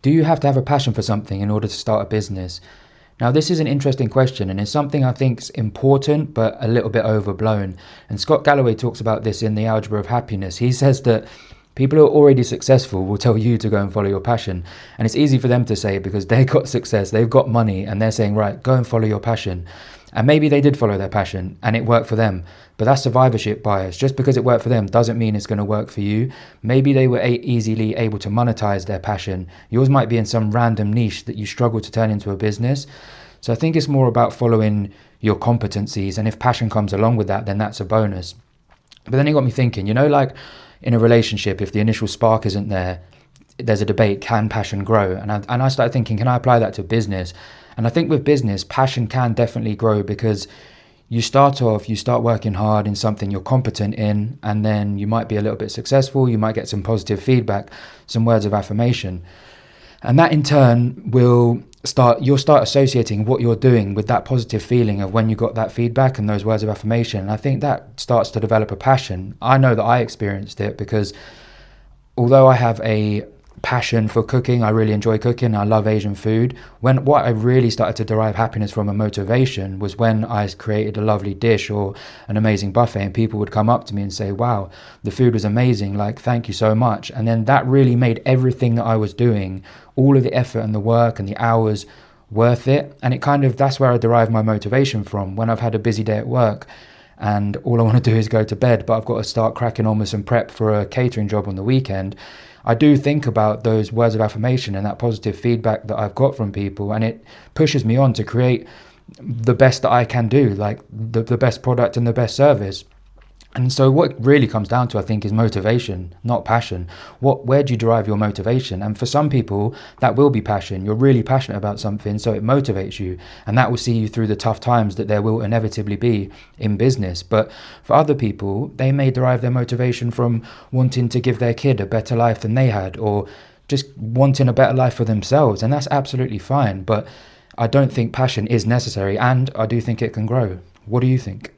Do you have to have a passion for something in order to start a business? Now, this is an interesting question, and it's something I think is important but a little bit overblown. And Scott Galloway talks about this in The Algebra of Happiness. He says that people who are already successful will tell you to go and follow your passion. And it's easy for them to say because they got success, they've got money, and they're saying, right, go and follow your passion. And maybe they did follow their passion and it worked for them. But that's survivorship bias. Just because it worked for them doesn't mean it's going to work for you. Maybe they were easily able to monetize their passion. Yours might be in some random niche that you struggle to turn into a business. So I think it's more about following your competencies. And if passion comes along with that, then that's a bonus. But then it got me thinking, like in a relationship, if the initial spark isn't there, there's a debate, can passion grow? And I started thinking, can I apply that to business? And I think with business, passion can definitely grow because you start working hard in something you're competent in, and then you might be a little bit successful, you might get some positive feedback, some words of affirmation. And that in turn you'll start associating what you're doing with that positive feeling of when you got that feedback and those words of affirmation. And I think that starts to develop a passion. I know that I experienced it because although I have a passion for cooking, I really enjoy cooking, I love Asian food. What I really started to derive happiness from, a motivation, was when I created a lovely dish or an amazing buffet and people would come up to me and say, wow, the food was amazing, like thank you so much. And then that really made everything that I was doing, all of the effort and the work and the hours, worth it. And that's where I derive my motivation from. When I've had a busy day at work and all I want to do is go to bed, but I've got to start cracking on with some prep for a catering job on the weekend, I do think about those words of affirmation and that positive feedback that I've got from people, and it pushes me on to create the best that I can do, like the best product and the best service. And so what it really comes down to, I think, is motivation, not passion. Where do you derive your motivation? And for some people, that will be passion. You're really passionate about something, so it motivates you. And that will see you through the tough times that there will inevitably be in business. But for other people, they may derive their motivation from wanting to give their kid a better life than they had, or just wanting a better life for themselves. And that's absolutely fine. But I don't think passion is necessary, and I do think it can grow. What do you think?